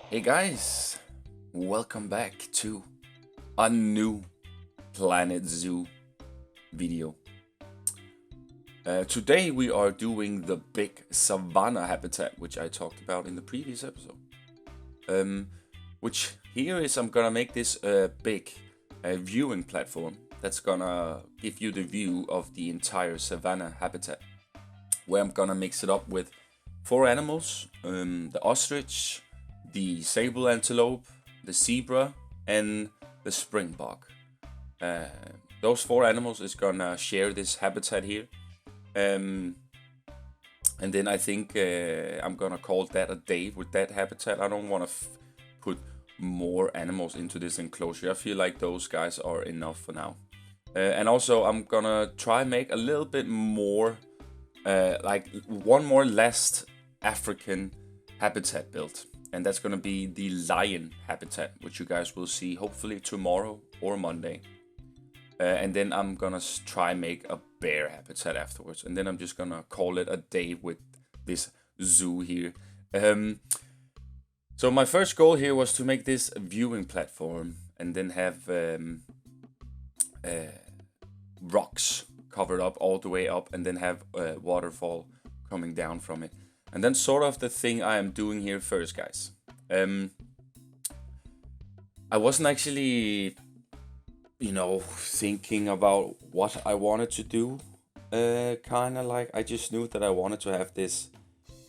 Hey guys, welcome back to a new Planet Zoo video. Today we are doing the big Savannah habitat, which I talked about in the previous episode. Which here is I'm gonna make this big viewing platform that's gonna give you the view of the entire Savannah habitat, where I'm gonna mix it up with 4 animals: the ostrich, the sable antelope, the zebra, and the springbok. Those 4 animals is gonna share this habitat here. And then I think I'm gonna call that a day with that habitat. I don't want to put more animals into this enclosure. I feel like those guys are enough for now. And also I'm gonna try make a little bit more, like one more last African habitat built. And that's gonna be the lion habitat, which you guys will see hopefully tomorrow or Monday. And then I'm gonna try make a bear habitat afterwards, and then I'm just gonna call it a day with this zoo here. So my first goal here was to make this viewing platform, and then have rocks covered up all the way up, and then have a waterfall coming down from it. And then sort of the thing I am doing here first, guys. I wasn't actually, thinking about what I wanted to do. Kind of like I just knew that I wanted to have this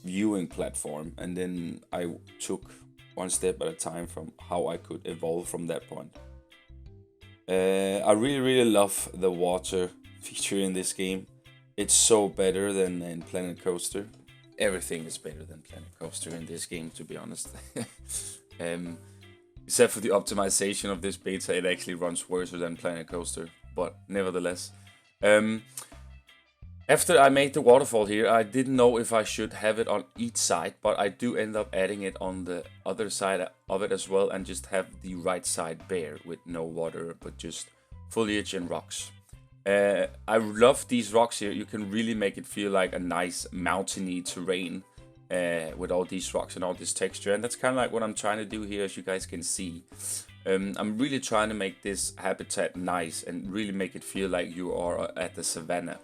viewing platform, and then I took one step at a time from how I could evolve from that point. I really love the water feature in this game. It's so better than in Planet Coaster. Everything is better than Planet Coaster in this game, to be honest. Except for the optimization of this beta, it actually runs worse than Planet Coaster, but nevertheless. After I made the waterfall here, I didn't know if I should have it on each side, but I do end up adding it on the other side of it as well, and just have the right side bare with no water, but just foliage and rocks. I love these rocks here. You can really make it feel like a nice mountainy terrain with all these rocks and all this texture, and that's kind of like what I'm trying to do here, as you guys can see. I'm really trying to make this habitat nice and really make it feel like you are at the savannah.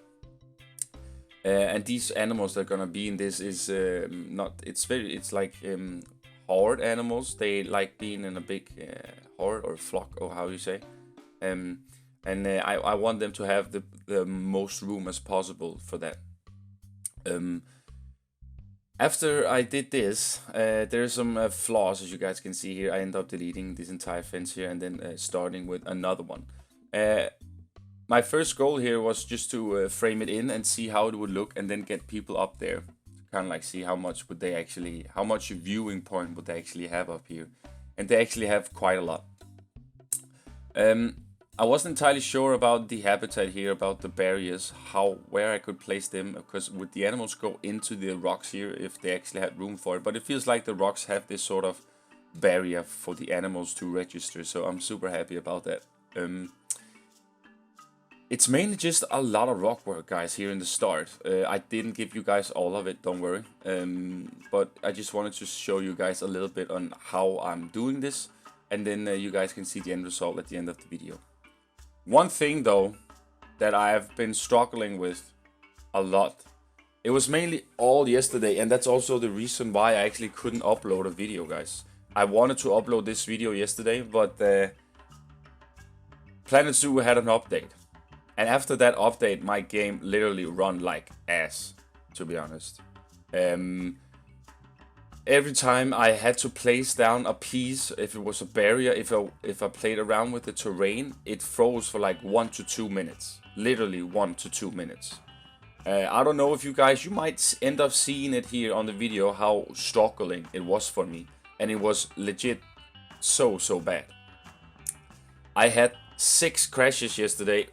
And these animals that are gonna be in this is it's like horde animals. They like being in a big horde or flock, or how you say. And I want them to have the most room as possible for that. After I did this, there's some flaws, as you guys can see here. I end up deleting this entire fence here, and then starting with another one. My first goal here was just to frame it in and see how it would look, and then get people up there to kind of like see how much viewing point would they actually have up here. And they actually have quite a lot. I wasn't entirely sure about the habitat here, about the barriers, where I could place them, because would the animals go into the rocks here if they actually had room for it. But it feels like the rocks have this sort of barrier for the animals to register, so I'm super happy about that. It's mainly just a lot of rock work, guys, here in the start. I didn't give you guys all of it, don't worry. But I just wanted to show you guys a little bit on how I'm doing this, and then you guys can see the end result at the end of the video. One thing though that I have been struggling with a lot, it was mainly all yesterday, and that's also the reason why I actually couldn't upload a video, guys. I wanted to upload this video yesterday, but Planet Zoo had an update. And after that update, my game literally run like ass, to be honest. Every time I had to place down a piece, if it was a barrier, if I played around with the terrain, it froze for like 1 to 2 minutes. Literally 1 to 2 minutes. I don't know if you might end up seeing it here on the video, how struggling it was for me. And it was legit so bad. I had 6 crashes yesterday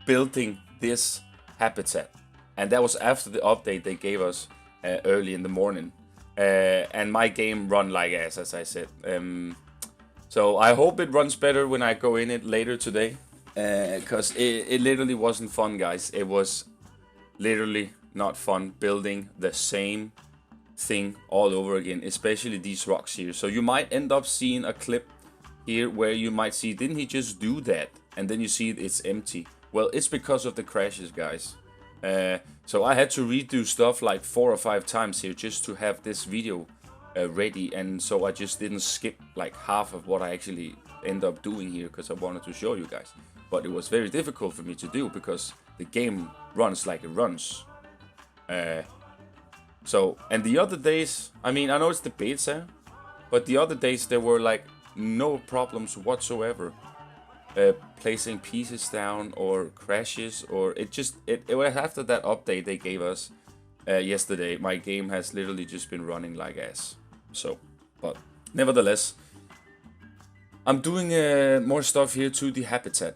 building this habitat. And that was after the update they gave us early in the morning. And my game run like ass, as I said. So I hope it runs better when I go in it later today. Because it literally wasn't fun, guys. It was literally not fun building the same thing all over again, especially these rocks here. So you might end up seeing a clip here where you might see, didn't he just do that? And then you see it's empty. Well, it's because of the crashes, guys. So I had to redo stuff like 4 or 5 times here just to have this video ready, and so I just didn't skip like half of what I actually end up doing here because I wanted to show you guys. But it was very difficult for me to do because the game runs like it runs. So, and the other days, I mean, I know it's the beta, but the other days there were like no problems whatsoever. Placing pieces down or crashes, or it was after that update they gave us yesterday. My game has literally just been running like ass. So, but nevertheless, I'm doing more stuff here to the habitat.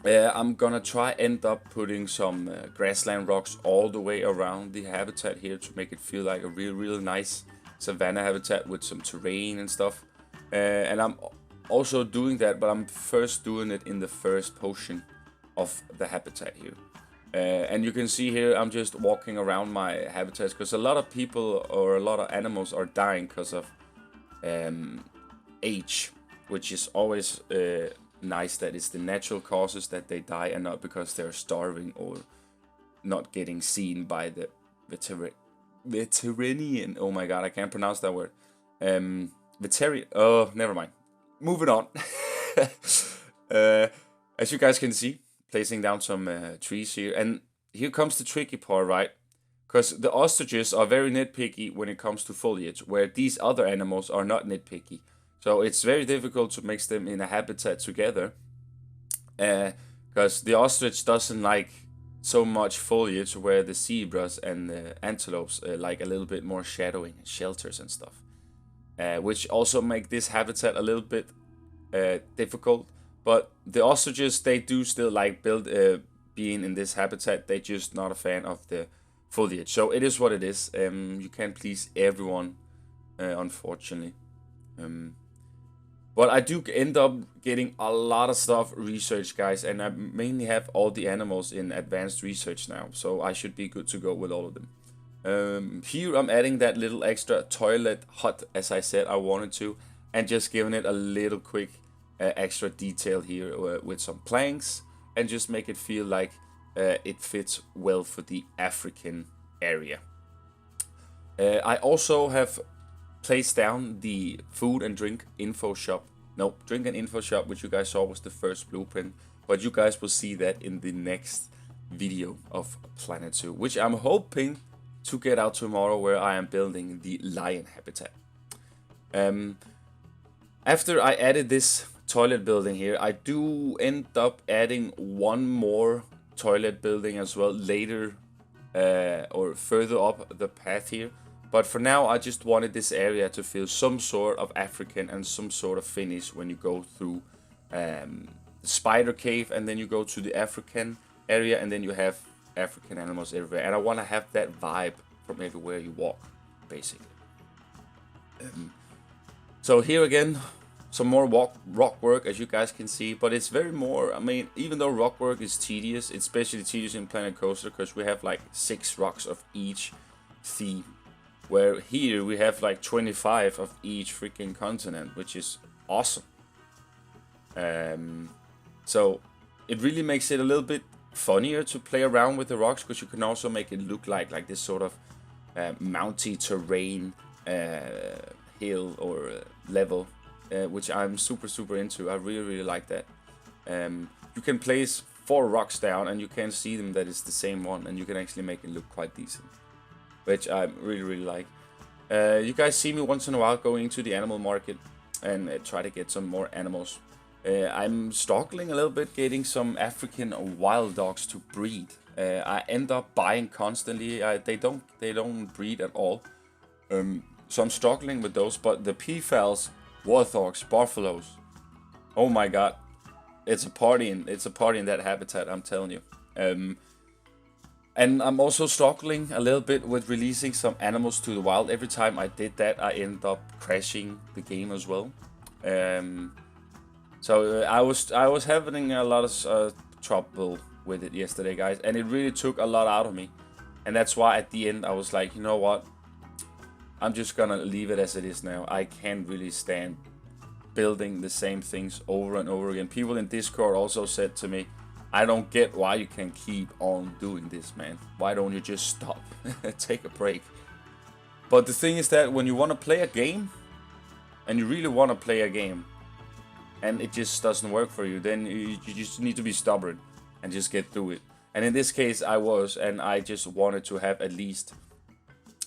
I'm gonna try end up putting some grassland rocks all the way around the habitat here to make it feel like a real nice savanna habitat with some terrain and stuff. And I'm also doing that, but I'm first doing it in the first portion of the habitat here. And you can see here I'm just walking around my habitats because a lot of people or a lot of animals are dying because of age, which is always nice that it's the natural causes that they die and not because they're starving or not getting seen by the veterinarian. Oh my god, I can't pronounce that word. Oh, never mind. Moving on. As you guys can see, placing down some trees here. And here comes the tricky part, right? Because the ostriches are very nitpicky when it comes to foliage, where these other animals are not nitpicky. So it's very difficult to mix them in a habitat together. Because the ostrich doesn't like so much foliage, where the zebras and the antelopes like a little bit more shadowing and shelters and stuff. Which also make this habitat a little bit difficult. But the ostriches, they do still like being in this habitat. They're just not a fan of the foliage. So it is what it is. You can't please everyone, unfortunately. But I do end up getting a lot of stuff researched, guys. And I mainly have all the animals in advanced research now. So I should be good to go with all of them. Here I'm adding that little extra toilet hut, as I said I wanted to, and just giving it a little quick extra detail here with some planks, and just make it feel like it fits well for the African area. I also have placed down the food and drink info shop. No, drink and info shop, which you guys saw was the first blueprint, but you guys will see that in the next video of Planet 2, which I'm hoping to get out tomorrow, where I am building the lion habitat. After I added this toilet building here, I do end up adding one more toilet building as well later, or further up the path here. But for now, I just wanted this area to feel some sort of African and some sort of finish when you go through the spider cave, and then you go to the African area, and then you have African animals everywhere. And I want to have that vibe from everywhere you walk, basically. So here again, some more rock work, as you guys can see, but it's very more, I mean, even though rock work is tedious, it's especially tedious in Planet Coaster because we have like 6 rocks of each theme, where here we have like 25 of each freaking continent, which is awesome. So it really makes it a little bit funnier to play around with the rocks, because you can also make it look like this sort of mounty terrain hill or level, which I'm super into. I really like that. You can place 4 rocks down and you can see them that it's the same one, and you can actually make it look quite decent, which I really like. You guys see me once in a while going to the animal market and try to get some more animals. I'm struggling a little bit getting some African wild dogs to breed. I end up buying constantly. They don't breed at all. So I'm struggling with those. But the peafowls, warthogs, buffaloes, oh my god, it's a party in that habitat, I'm telling you. And I'm also struggling a little bit with releasing some animals to the wild. Every time I did that, I end up crashing the game as well. So I was having a lot of trouble with it yesterday, guys, and it really took a lot out of me. And that's why at the end I was like, you know what? I'm just gonna leave it as it is now. I can't really stand building the same things over and over again. People in Discord also said to me, I don't get why you can keep on doing this, man. Why don't you just stop? Take a break. But the thing is that when you want to play a game, and you really want to play a game, and it just doesn't work for you, then you just need to be stubborn and just get through it. And in this case I was, and I just wanted to have at least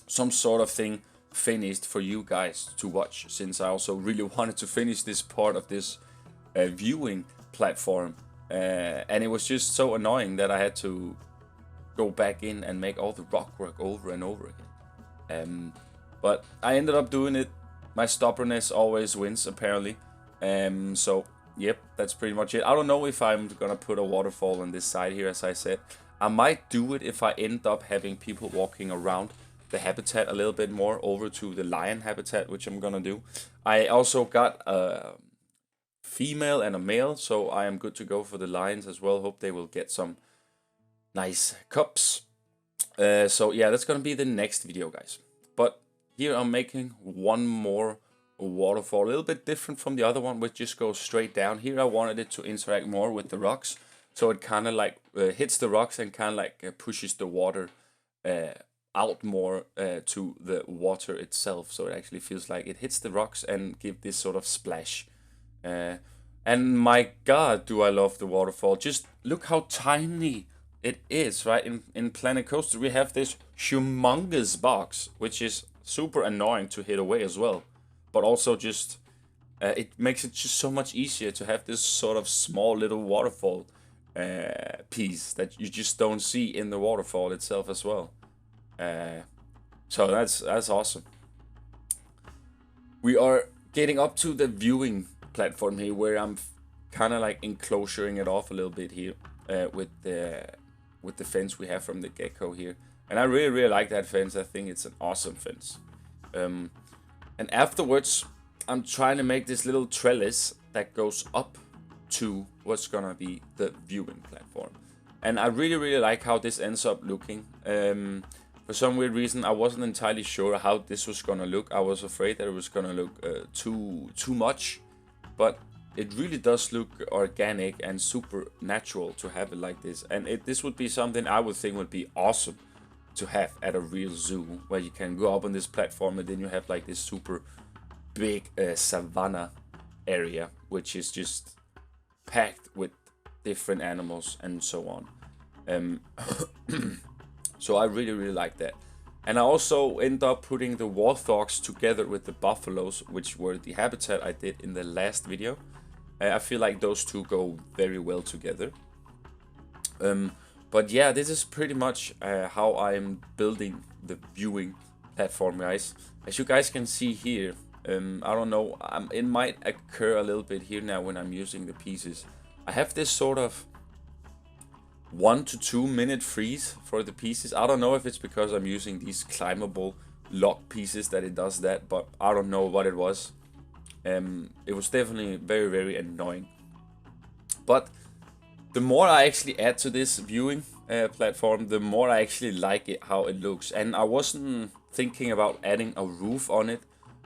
some sort of thing finished for you guys to watch, since I also really wanted to finish this part of this viewing platform. And it was just so annoying that I had to go back in and make all the rock work over and over again. But I ended up doing it. My stubbornness always wins, apparently. So, yep, that's pretty much it. I don't know if I'm gonna put a waterfall on this side here, as I said. I might do it if I end up having people walking around the habitat a little bit more over to the lion habitat, which I'm gonna do. I also got a female and a male, so I am good to go for the lions as well. Hope they will get some nice cubs. So yeah, that's gonna be the next video, guys. But here I'm making one more waterfall, a little bit different from the other one, which just goes straight down. Here I wanted it to interact more with the rocks, so it kind of like hits the rocks and kind of like pushes the water out more to the water itself, so it actually feels like it hits the rocks and give this sort of splash. And my god, do I love the waterfall. Just look how tiny it is, right? In Planet Coaster we have this humongous box, which is super annoying to hit away as well, but also just it makes it just so much easier to have this sort of small little waterfall piece that you just don't see in the waterfall itself as well. So that's awesome. We are getting up to the viewing platform here, where I'm kind of like enclosuring it off a little bit here with the fence we have from the gecko here, and I really like that fence. I think it's an awesome fence. And afterwards I'm trying to make this little trellis that goes up to what's gonna be the viewing platform, and I really like how this ends up looking. For some weird reason I wasn't entirely sure how this was gonna look. I was afraid that it was gonna look too much, but it really does look organic and super natural to have it like this. And this would be something I would think would be awesome to have at a real zoo, where you can go up on this platform and then you have like this super big savannah area, which is just packed with different animals and so on. So I really like that. And I also end up putting the warthogs together with the buffaloes, which were the habitat I did in the last video. I feel like those two go very well together. But yeah, this is pretty much how I'm building the viewing platform, guys. As you guys can see here, I don't know, it might occur a little bit here now when I'm using the pieces. I have this sort of 1 to 2 minute freeze for the pieces. I don't know if it's because I'm using these climbable lock pieces that it does that, but I don't know what it was. It was definitely very annoying. But the more I actually add to this viewing platform, the more I actually like it, how it looks. And I wasn't thinking about adding a roof on it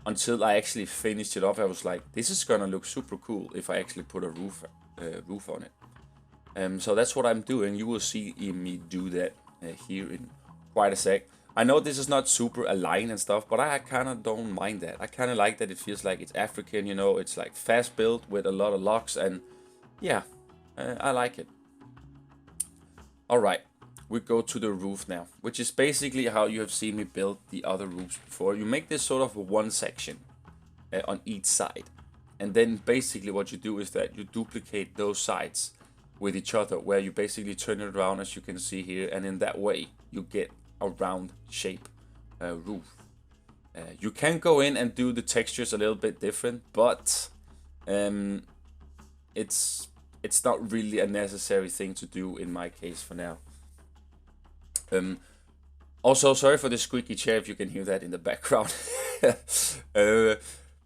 until I actually finished it off. I was like, this is gonna look super cool if I actually put a roof on it. So that's what I'm doing. You will see me do that here in quite a sec. I know this is not super aligned and stuff, but I kind of don't mind that. I kind of like that it feels like it's African, you know, it's like fast built with a lot of locks, and yeah, I like it. Alright, we go to the roof now, which is basically how you have seen me build the other roofs before. You make this sort of one section on each side, and then basically what you do is that you duplicate those sides with each other, where you basically turn it around, as you can see here, and in that way you get a round shape roof. You can go in and do the textures a little bit different, but it's not really a necessary thing to do in my case for now. Also, sorry for the squeaky chair if you can hear that in the background.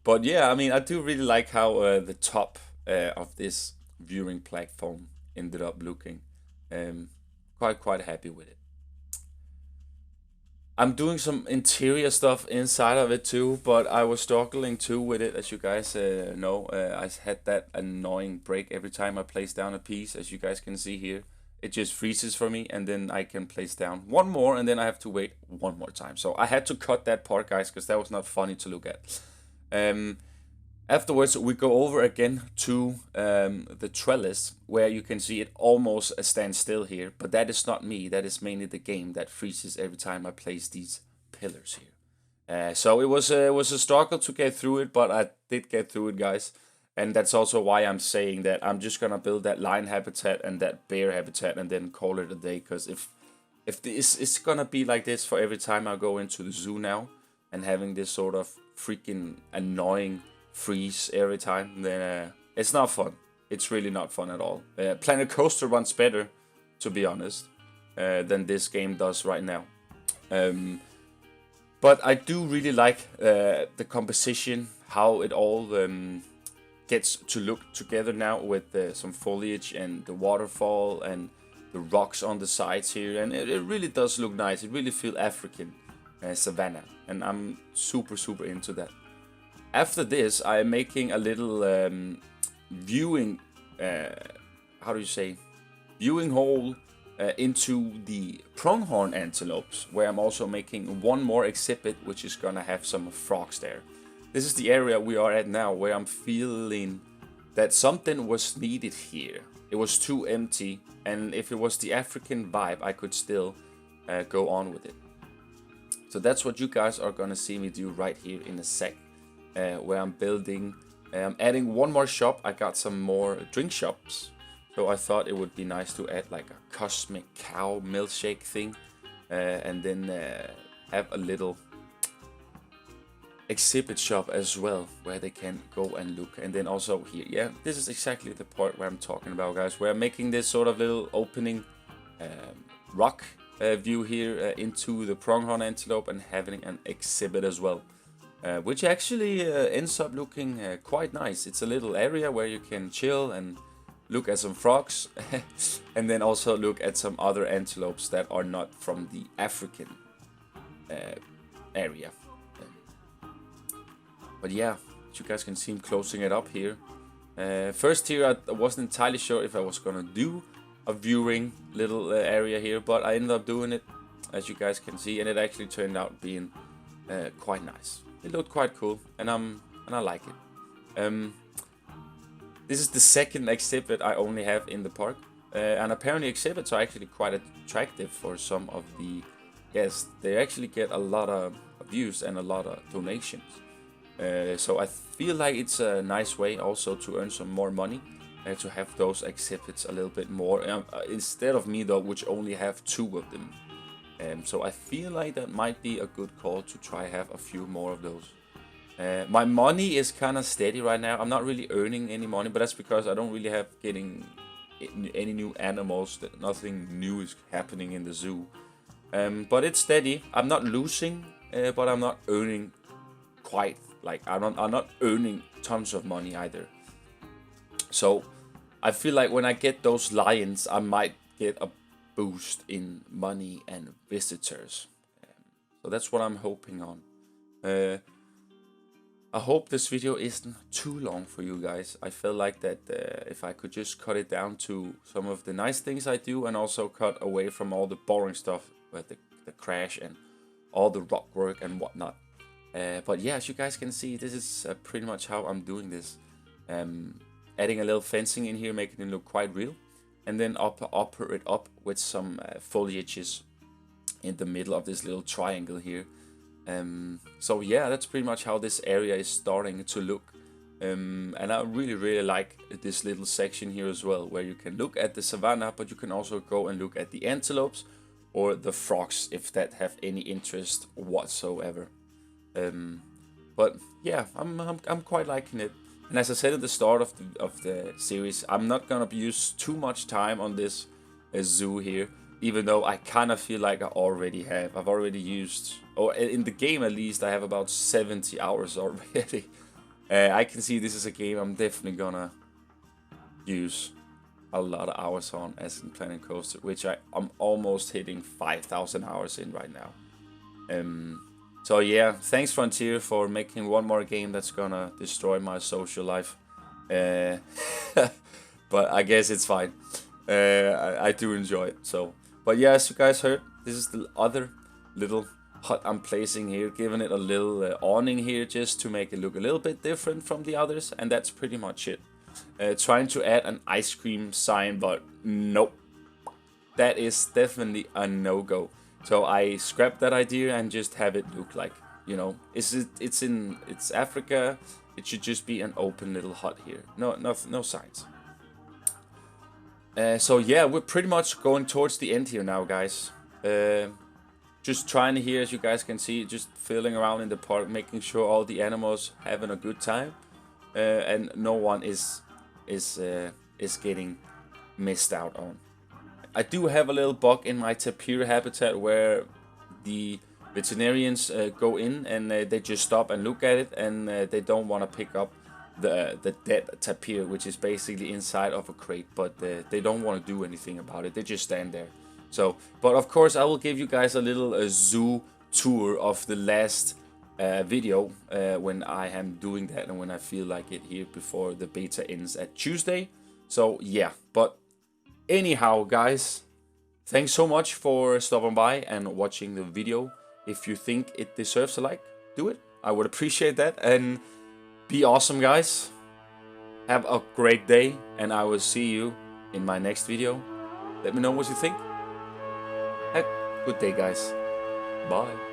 But yeah, I mean, I do really like how the top of this viewing platform ended up looking. Quite happy with it. I'm doing some interior stuff inside of it too, but I was struggling too with it, as you guys know. I had that annoying break every time I place down a piece, as you guys can see here. It just freezes for me, and then I can place down one more, and then I have to wait one more time. So I had to cut that part, guys, because that was not funny to look at. Um, Afterwards, we go over again to the trellis, where you can see it almost stands still here, but that is not me. That is mainly the game that freezes every time I place these pillars here. So it was a struggle to get through it, but I did get through it, guys. And that's also why I'm saying that I'm just gonna build that lion habitat and that bear habitat and then call it a day. Because if this is gonna be like this for every time I go into the zoo now, and having this sort of freaking annoying freeze every time, then it's not fun. It's really not fun at all. Planet Coaster runs better, to be honest, than this game does right now. But I do really like the composition, how it all gets to look together now with some foliage and the waterfall and the rocks on the sides here, and it really does look nice. It really feels African, Savannah, and I'm super into that. After this, I am making a little viewing, how do you say, viewing hole into the pronghorn antelopes, where I'm also making one more exhibit, which is gonna have some frogs there. This is the area we are at now, where I'm feeling that something was needed here. It was too empty, and if it was the African vibe, I could still go on with it. So that's what you guys are gonna see me do right here in a sec. Where I'm building, I'm adding one more shop. I got some more drink shops, so I thought it would be nice to add like a cosmic cow milkshake thing, and then have a little exhibit shop as well, where they can go and look. And then also here, yeah, this is exactly the part where I'm talking about, guys, where I'm making this sort of little opening rock view here into the pronghorn antelope, and having an exhibit as well. Which actually ends up looking quite nice. It's a little area where you can chill and look at some frogs, and then also look at some other antelopes that are not from the African area. But yeah, you guys can see him closing it up here. First here, I wasn't entirely sure if I was gonna do a viewing little area here, but I ended up doing it, as you guys can see, and it actually turned out being quite nice. It looked quite cool, and I like it. This is the second exhibit I only have in the park, and apparently exhibits are actually quite attractive for some of the guests. They actually get a lot of views and a lot of donations. So I feel like it's a nice way also to earn some more money, to have those exhibits a little bit more, instead of me though, which only have 2 of them. So I feel like that might be a good call to try have a few more of those. My money is kind of steady right now. I'm not really earning any money, but that's because I don't really have getting any new animals. That nothing new is happening in the zoo. But it's steady. I'm not losing, but I'm not earning quite. Like I'm not earning tons of money either. So I feel like when I get those lions, I might get a boost in money and visitors. So that's what I'm hoping on. I hope this video isn't too long for you guys. I feel like that if I could just cut it down to some of the nice things I do, and also cut away from all the boring stuff with the crash and all the rock work and whatnot. But yeah, as you guys can see, this is pretty much how I'm doing this. Adding a little fencing in here, making it look quite real. And then upper it up with some foliages in the middle of this little triangle here. So yeah, that's pretty much how this area is starting to look. And I really like this little section here as well, where you can look at the savannah, but you can also go and look at the antelopes or the frogs, if that have any interest whatsoever. But yeah, I'm quite liking it. And as I said at the start of the series, I'm not gonna use too much time on this zoo here, even though I kind of feel like I already have. I've already used, or in the game at least, I have about 70 hours already. I can see this is a game I'm definitely gonna use a lot of hours on, as in Planet Coaster, which I'm almost hitting 5,000 hours in right now. So yeah, thanks Frontier for making one more game that's gonna destroy my social life. Uh, but I guess it's fine. I do enjoy it. So, but yeah, as you guys heard, this is the other little hut I'm placing here, giving it a little awning here just to make it look a little bit different from the others, and that's pretty much it. Trying to add an ice cream sign, but nope. That is definitely a no-go. So I scrapped that idea and just have it look like, you know, it's Africa. It should just be an open little hut here. No signs. So yeah, we're pretty much going towards the end here now, guys. Just trying here, as you guys can see, just filling around in the park, making sure all the animals having a good time, and no one is getting missed out on. I do have a little bug in my tapir habitat where the veterinarians go in and they just stop and look at it, and they don't want to pick up the dead tapir, which is basically inside of a crate, but they don't want to do anything about it. They just stand there. So, but of course, I will give you guys a little zoo tour of the last video when I am doing that and when I feel like it here before the beta ends at Tuesday. So yeah, but anyhow, guys, thanks so much for stopping by and watching the video. If you think it deserves a like, do it. I would appreciate that. And be awesome, guys. Have a great day, and I will see you in my next video. Let me know what you think. Have a good day, guys. Bye.